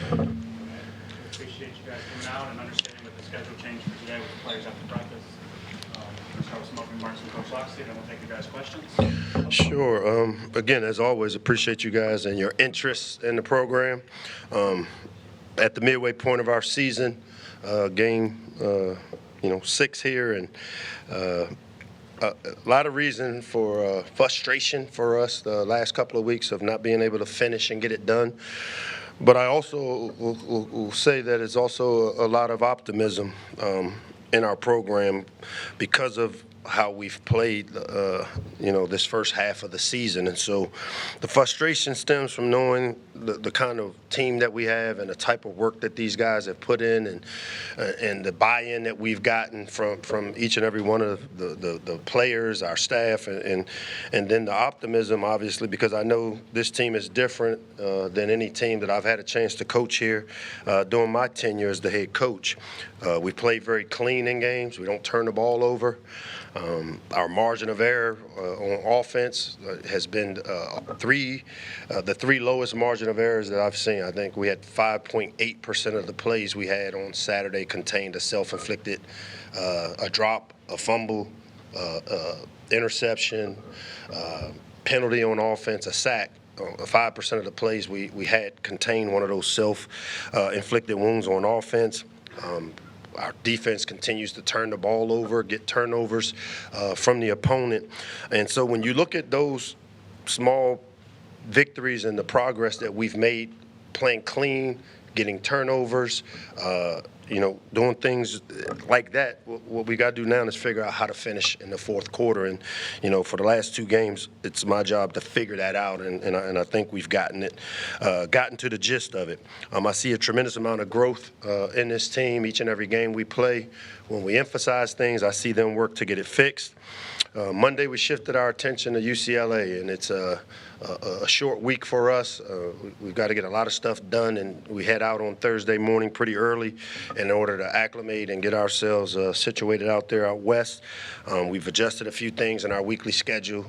Appreciate you guys coming out and understanding that the schedule changed for today with the players after practice. We'll start with some opening remarks from Coach Locksley, then we'll take you guys' questions. Sure. Again, as always, appreciate you guys and your interest in the program. At the midway point of our season, game 6 here, and a lot of reason for frustration for us the last couple of weeks of not being able to finish and get it done. But I also will say that it's also a lot of optimism in our program because of how we've played, this first half of the season. And so the frustration stems from knowing the kind of team that we have and the type of work that these guys have put in, and the buy-in that we've gotten from each and every one of the players, our staff, and then the optimism, obviously, because I know this team is different than any team that I've had a chance to coach here during my tenure as the head coach. We play very clean in games. We don't turn the ball over. Our margin of error on offense has been the three lowest margin of errors that I've seen. I think we had 5.8% of the plays we had on Saturday contained a self-inflicted, a drop, a fumble, interception, penalty on offense, a sack. 5% of the plays we had contained one of those self-inflicted wounds on offense. Our defense continues to turn the ball over, get turnovers from the opponent. And so when you look at those small victories and the progress that we've made playing clean, getting turnovers, doing things like that, what we got to do now is figure out how to finish in the fourth quarter. And, for the last 2 games, it's my job to figure that out, and I think we've gotten to the gist of it. I see a tremendous amount of growth in this team each and every game we play. When we emphasize things, I see them work to get it fixed. Monday, we shifted our attention to UCLA, and it's a short week for us. We've got to get a lot of stuff done, and we head out on Thursday morning pretty early in order to acclimate and get ourselves situated out there out west. We've adjusted a few things in our weekly schedule.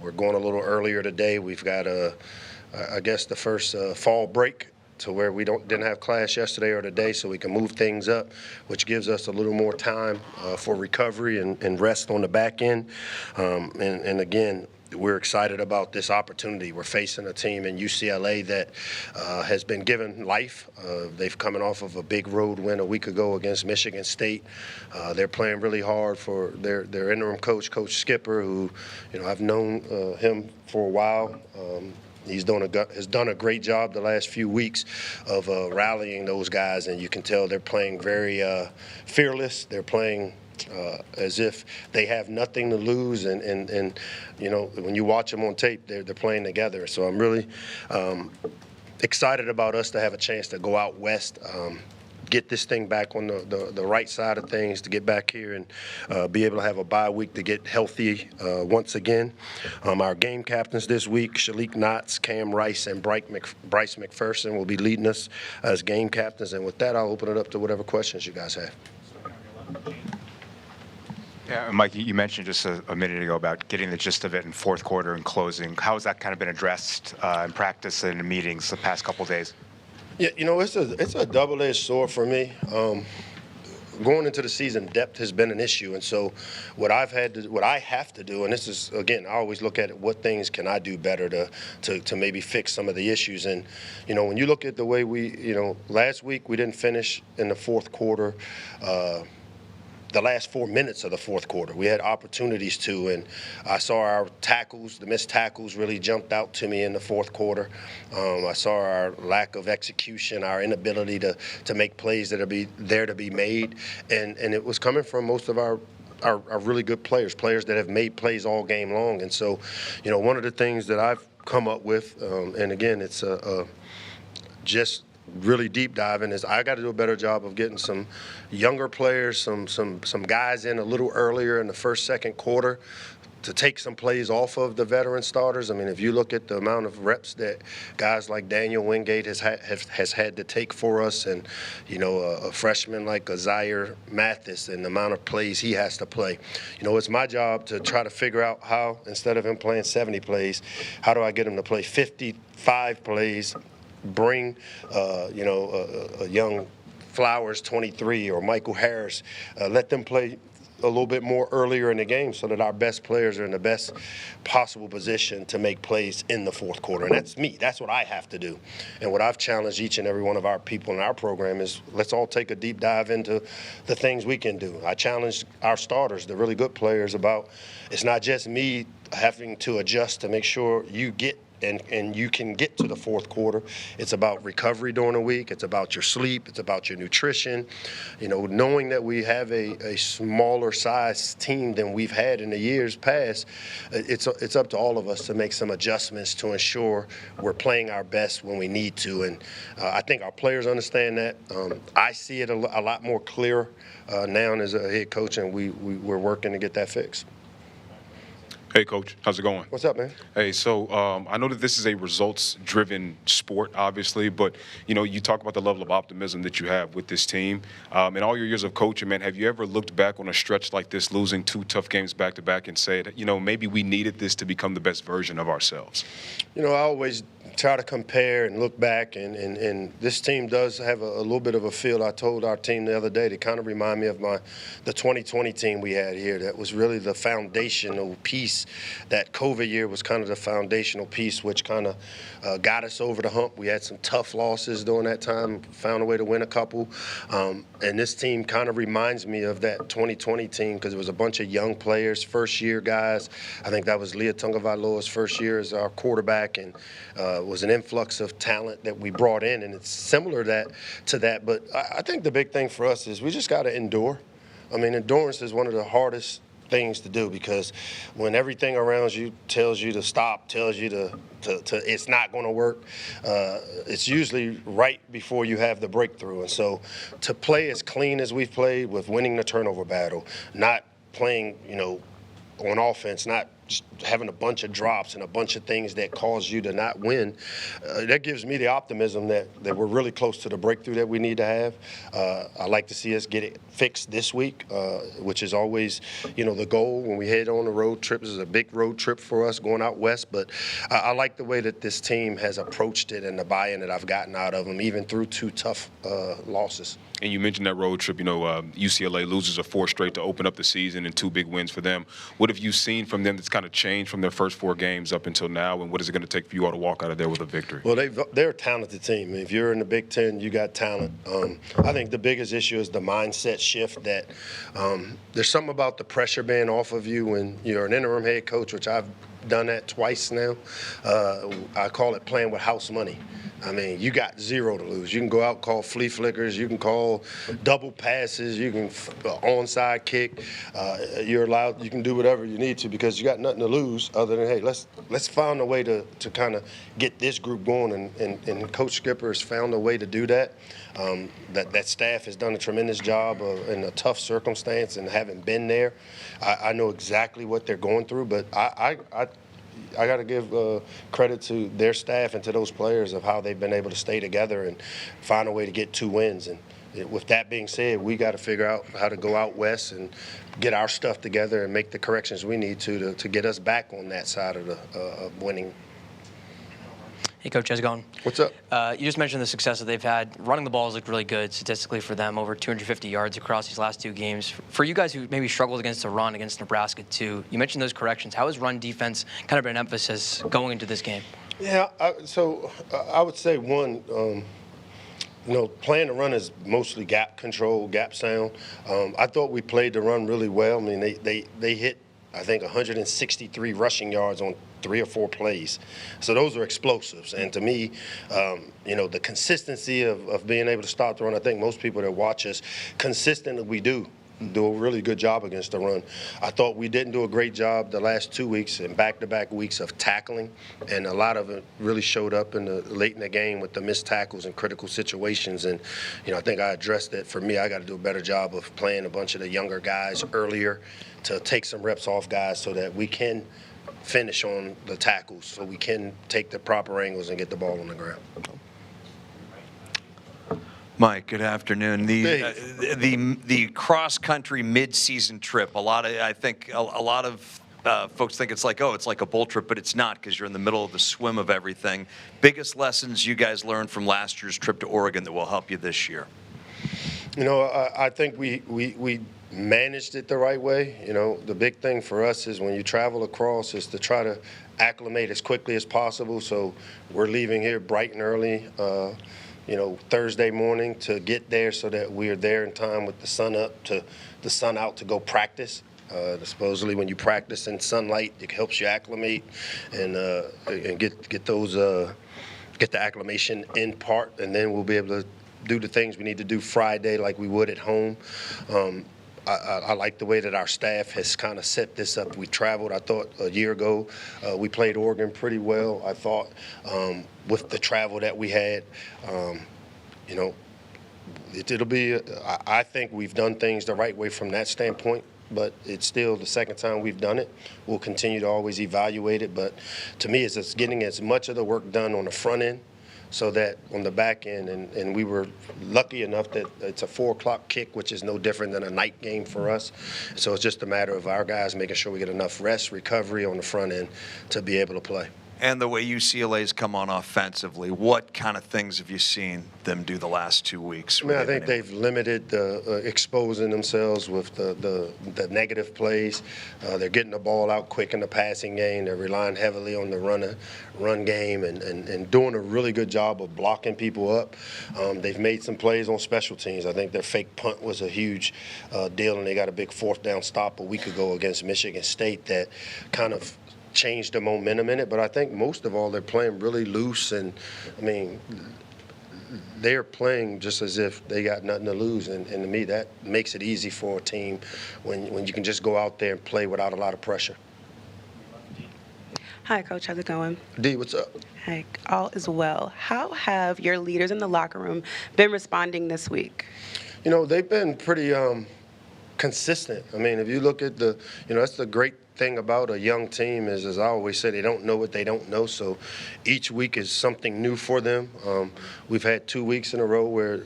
We're going a little earlier today. We've got, the first fall break to where we didn't have class yesterday or today, so we can move things up, which gives us a little more time for recovery and rest on the back end. And again, we're excited about this opportunity. We're facing a team in UCLA that has been given life. They've coming off of a big road win a week ago against Michigan State. They're playing really hard for their interim coach, Coach Skipper, who, I've known him for a while. He's has done a great job the last few weeks of rallying those guys, and you can tell they're playing very fearless. They're playing as if they have nothing to lose, and when you watch them on tape, they're playing together. So I'm really excited about us to have a chance to go out west, get this thing back on the right side of things, to get back here and be able to have a bye week to get healthy once again. Our game captains this week, Shalik Knotts, Cam Rice, and Bryce McPherson will be leading us as game captains. And with that, I'll open it up to whatever questions you guys have. Yeah, Mike, you mentioned just a minute ago about getting the gist of it in fourth quarter and closing. How has that kind of been addressed in practice and in meetings the past couple of days? Yeah, it's a double-edged sword for me. Going into the season, depth has been an issue, and so what I have to do, and this is, again, I always look at it, what things can I do better to maybe fix some of the issues. And when you look at the way last week we didn't finish in the fourth quarter. The last 4 minutes of the fourth quarter, we had opportunities to, and I saw our tackles, the missed tackles really jumped out to me in the fourth quarter. I saw our lack of execution, our inability to make plays that are there to be made, and it was coming from most of our really good players that have made plays all game long. And so, one of the things that I've come up with, and again, it's just really deep diving, is I got to do a better job of getting some younger players, some guys in a little earlier in the first, second quarter to take some plays off of the veteran starters. I mean, if you look at the amount of reps that guys like Daniel Wingate has had to take for us, and a freshman like Zaire Mathis and the amount of plays he has to play, it's my job to try to figure out how, instead of him playing 70 plays, how do I get him to play 55 plays bring, a young Flowers 23 or Michael Harris, let them play a little bit more earlier in the game so that our best players are in the best possible position to make plays in the fourth quarter. And that's me. That's what I have to do. And what I've challenged each and every one of our people in our program is let's all take a deep dive into the things we can do. I challenged our starters, the really good players, about it's not just me having to adjust to make sure you get and you can get to the fourth quarter. It's about recovery during the week. It's about your sleep. It's about your nutrition. Knowing that we have a smaller size team than we've had in the years past, it's up to all of us to make some adjustments to ensure we're playing our best when we need to. And I think our players understand that. I see it a lot more clear now as a head coach, and we're working to get that fixed. Hey, Coach. How's it going? What's up, man? Hey, so I know that this is a results-driven sport, obviously, but, you talk about the level of optimism that you have with this team. In all your years of coaching, man, have you ever looked back on a stretch like this, losing 2 tough games back-to-back, and said, maybe we needed this to become the best version of ourselves? I always try to compare and look back, and this team does have a little bit of a feel. I told our team the other day to kind of remind me of the 2020 team we had here. That was really the foundational piece. That COVID year was kind of the foundational piece, which kind of got us over the hump. We had some tough losses during that time, found a way to win a couple. And this team kind of reminds me of that 2020 team because it was a bunch of young players, first-year guys. I think that was Leah Tungavailoa's first year as our quarterback, and was an influx of talent that we brought in, and it's similar to that. But I think the big thing for us is we just got to endure. I mean, endurance is one of the hardest things to do because when everything around you tells you to stop, tells you to it's not going to work, it's usually right before you have the breakthrough. And so to play as clean as we've played with winning the turnover battle, not playing, on offense, not just having a bunch of drops and a bunch of things that cause you to not win, that gives me the optimism that we're really close to the breakthrough that we need to have. I like to see us get it fixed this week, which is always, the goal when we head on the road trip. This is a big road trip for us going out west, but I like the way that this team has approached it and the buy-in that I've gotten out of them, even through 2 tough losses. And you mentioned that road trip, UCLA loses a 4 straight to open up the season and 2 big wins for them. What have you seen from them that's kind of changed from their first 4 games up until now, and what is it going to take for you all to walk out of there with a victory? Well, they're a talented team. If you're in the Big Ten, you got talent. I think the biggest issue is the mindset shift that there's something about the pressure being off of you when you're an interim head coach, which I've done that twice now. I call it playing with house money. I mean, you got 0 to lose. You can go out, call flea flickers. You can call double passes. You can onside kick. You're allowed. You can do whatever you need to because you got nothing to lose other than, hey, let's find a way to kind of get this group going. And Coach Skipper has found a way to do that. That staff has done a tremendous job in a tough circumstance, and having been there, I know exactly what they're going through. But I got to give credit to their staff and to those players of how they've been able to stay together and find a way to get 2 wins. And with that being said, we got to figure out how to go out west and get our stuff together and make the corrections we need to get us back on that side of the winning. Hey, Coach, how's it going? What's up? You just mentioned the success that they've had. Running the ball has looked really good statistically for them, over 250 yards across these last 2 games. For you guys who maybe struggled against the run against Nebraska too, you mentioned those corrections. How has run defense kind of been an emphasis going into this game? Yeah, so I would say one, playing the run is mostly gap control, gap sound. I thought we played the run really well. I mean, they hit, I think, 163 rushing yards on 3 or 4 plays. So those are explosives. And to me, the consistency of being able to stop the run, I think most people that watch us, consistently we do a really good job against the run. I thought we didn't do a great job the last 2 weeks and back-to-back weeks of tackling, and a lot of it really showed up late in the game with the missed tackles and critical situations. And, I think I addressed that. For me, I got to do a better job of playing a bunch of the younger guys earlier to take some reps off guys so that we can finish on the tackles, so we can take the proper angles and get the ball on the ground. Mike, good afternoon. The cross-country mid-season trip. I think a lot of folks think it's like, oh, it's like a bowl trip, but it's not because you're in the middle of the swim of everything. Biggest lessons you guys learned from last year's trip to Oregon that will help you this year? You know, I think we managed it the right way. You know, the big thing for us is when you travel across is to try to acclimate as quickly as possible. So we're leaving here bright and early, you know, Thursday morning to get there so that we're there in time with the sun out to go practice. Supposedly, when you practice in sunlight, it helps you acclimate and get the acclimation in part, and then we'll be able to do the things we need to do Friday like we would at home. I like the way that our staff has kind of set this up. We traveled, I thought, a year ago. We played Oregon pretty well, I thought, with the travel that we had. You know, it'll be, I think we've done things the right way from that standpoint, but it's still the second time we've done it. We'll continue to always evaluate it, but to me, it's just getting as much of the work done on the front end so that on the back end, and we were lucky enough that it's a 4 o'clock kick, which is no different than a night game for us. So it's just a matter of our guys making sure we get enough rest, recovery on the front end to be able to play. And the way UCLA's come on offensively, what kind of things have you seen them do the last 2 weeks? I mean, I think they've limited the exposing themselves with the negative plays. They're getting the ball out quick in the passing game. They're relying heavily on the run game and doing a really good job of blocking people up. They've made some plays on special teams. I think their fake punt was a huge deal, and they got a big 4th down stop a week ago against Michigan State that kind of changed the momentum in it. But I think most of all, they're playing really loose, and I mean, they're playing just as if they got nothing to lose, and to me that makes it easy for a team when you can just go out there and play without a lot of pressure. Hi, Coach. How's it going? D, what's up? Hey, all is well. How have your leaders in the locker room been responding this week? You know, they've been pretty consistent. I mean, if you look at that's the great thing about a young team is, as I always say, they don't know what they don't know. So each week is something new for them. We've had 2 weeks in a row where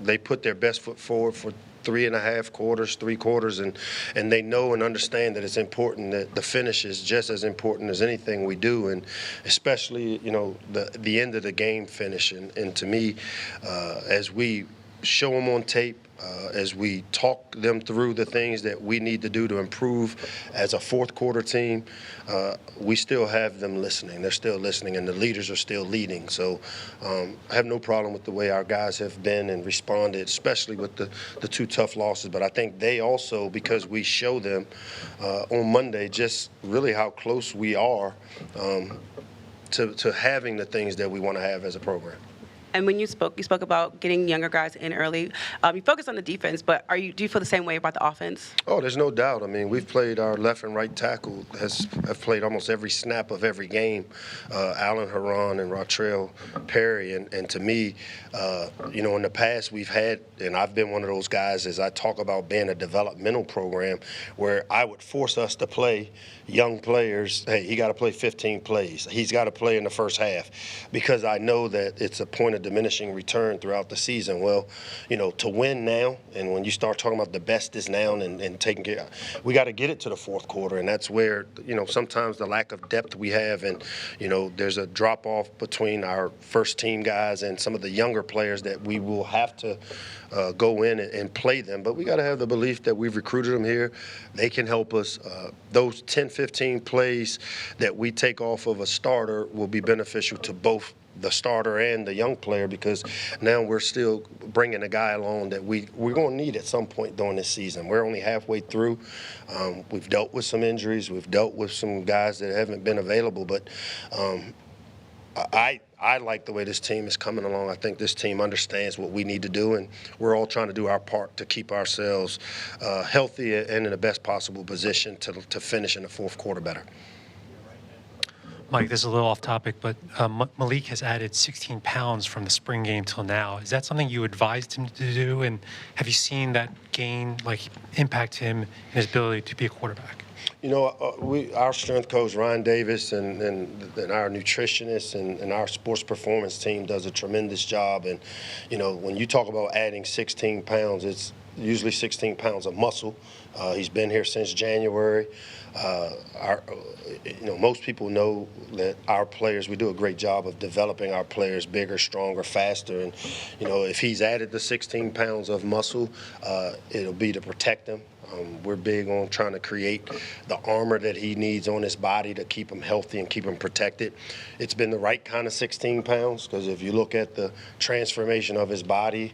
they put their best foot forward for 3.5 quarters, 3 quarters, and they know and understand that it's important that the finish is just as important as anything we do, and especially, you know, the end of the game finish. And to me, as we show them on tape, as we talk them through the things that we need to do to improve as a 4th quarter team, we still have them listening. They're still listening, and the leaders are still leading. So I have no problem with the way our guys have been and responded, especially with the 2 tough losses. But I think they also, because we show them on Monday just really how close we are to having the things that we want to have as a program. And when you spoke about getting younger guys in early. You focused on the defense, but do you feel the same way about the offense? Oh, there's no doubt. I mean, we've played our left and right tackle have played almost every snap of every game. Alan Haran and Ratrell Perry, and to me, you know, in the past we've had, and I've been one of those guys as I talk about being a developmental program where I would force us to play young players. Hey, he got to play 15 plays. He's got to play in the first half because I know that it's a point of diminishing return throughout the season. Well, you know, to win now, and when you start talking about the best is now and taking care, we got to get it to the 4th quarter, and that's where, you know, sometimes the lack of depth we have, and, you know, there's a drop-off between our first-team guys and some of the younger players that we will have to go in and play them. But we got to have the belief that we've recruited them here. They can help us. Those 10, 15 plays that we take off of a starter will be beneficial to both the starter and the young player, because now we're still bringing a guy along that we're going to need at some point during this season. We're only halfway through. We've dealt with some injuries. We've dealt with some guys that haven't been available, but I like the way this team is coming along. I think this team understands what we need to do, and we're all trying to do our part to keep ourselves healthy and in the best possible position to finish in the 4th quarter better. Mike, this is a little off topic, but Malik has added 16 pounds from the spring game till now. Is that something you advised him to do? And have you seen that gain, like, impact him in his ability to be a quarterback? Our strength coach, Ryan Davis, and our nutritionist and our sports performance team does a tremendous job. And, when you talk about adding 16 pounds, it's usually 16 pounds of muscle. He's been here since January. Most people know that our players, we do a great job of developing our players bigger, stronger, faster. And, if he's added the 16 pounds of muscle, it'll be to protect him. We're big on trying to create the armor that he needs on his body to keep him healthy and keep him protected. It's been the right kind of 16 pounds because if you look at the transformation of his body,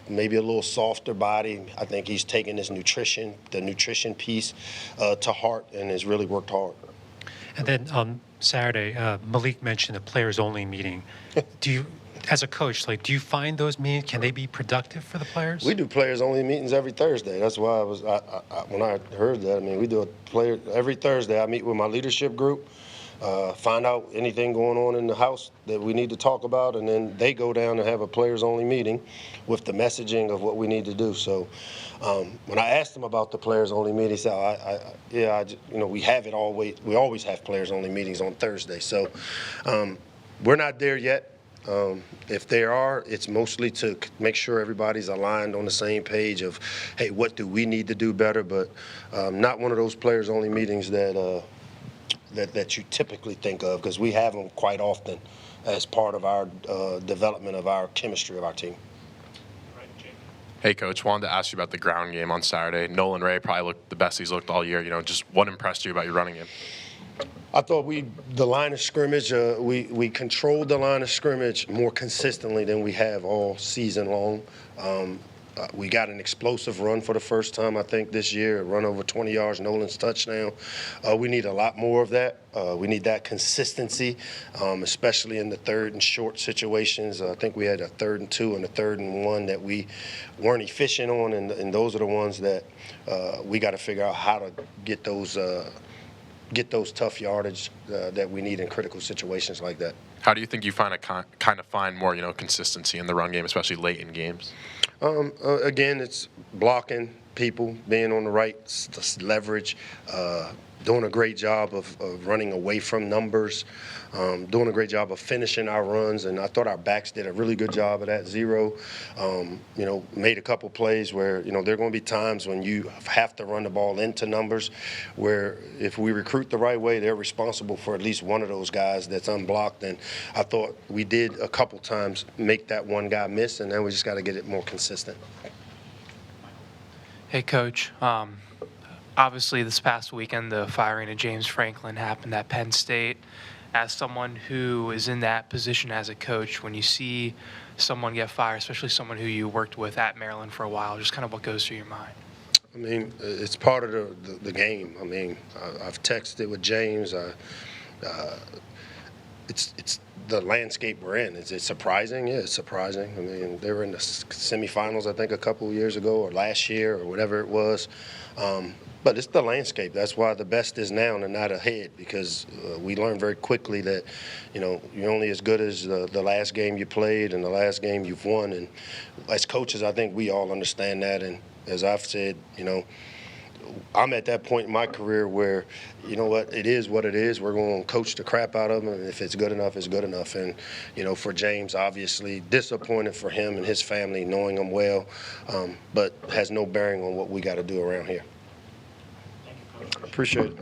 maybe a little softer body, I think he's taken his the nutrition piece to heart and has really worked hard. And then on Saturday, Malik mentioned a players-only meeting. As a coach, do you find those meetings, can they be productive for the players? We do players-only meetings every Thursday. That's why when I heard that, we do every Thursday. I meet with my leadership group, find out anything going on in the house that we need to talk about, and then they go down and have a players-only meeting with the messaging of what we need to do. So when I asked them about the players-only meeting, he said, we have it always. We always have players-only meetings on Thursday. So we're not there yet. If there are, it's mostly to make sure everybody's aligned on the same page of, hey, what do we need to do better? But not one of those players-only meetings that you typically think of, because we have them quite often as part of our development of our chemistry of our team. Hey, Coach, wanted to ask you about the ground game on Saturday. Nolan Ray probably looked the best he's looked all year. Just what impressed you about your running game? I thought the line of scrimmage, we controlled the line of scrimmage more consistently than we have all season long. We got an explosive run for the first time, I think, this year, a run over 20 yards, Nolan's touchdown. We need a lot more of that. We need that consistency, especially in the third and short situations. I think we had a 3rd and 2 and a 3rd and 1 that we weren't efficient on, and those are the ones that we got to figure out how to get those tough yardage that we need in critical situations like that. How do you think you find more, consistency in the run game, especially late in games? Again, it's blocking people, being on the right leverage, doing a great job of running away from numbers, doing a great job of finishing our runs, and I thought our backs did a really good job of that. Zero, made a couple plays where, there are going to be times when you have to run the ball into numbers where if we recruit the right way, they're responsible for at least one of those guys that's unblocked, and I thought we did a couple times make that one guy miss, and then we just got to get it more consistent. Hey, Coach. Obviously, this past weekend, the firing of James Franklin happened at Penn State. As someone who is in that position as a coach, when you see someone get fired, especially someone who you worked with at Maryland for a while, just kind of what goes through your mind? It's part of the game. I've texted with James. It's the landscape we're in. Is it surprising? Yeah, it's surprising. They were in the semifinals, I think, a couple of years ago or last year or whatever it was. But it's the landscape. That's why the best is now and not ahead, because we learned very quickly that, you're only as good as the last game you played and the last game you've won. And as coaches, I think we all understand that. And as I've said, I'm at that point in my career where, it is what it is. We're going to coach the crap out of them, and if it's good enough, it's good enough. And, for James, obviously disappointed for him and his family, knowing him well, but has no bearing on what we got to do around here. Appreciate it.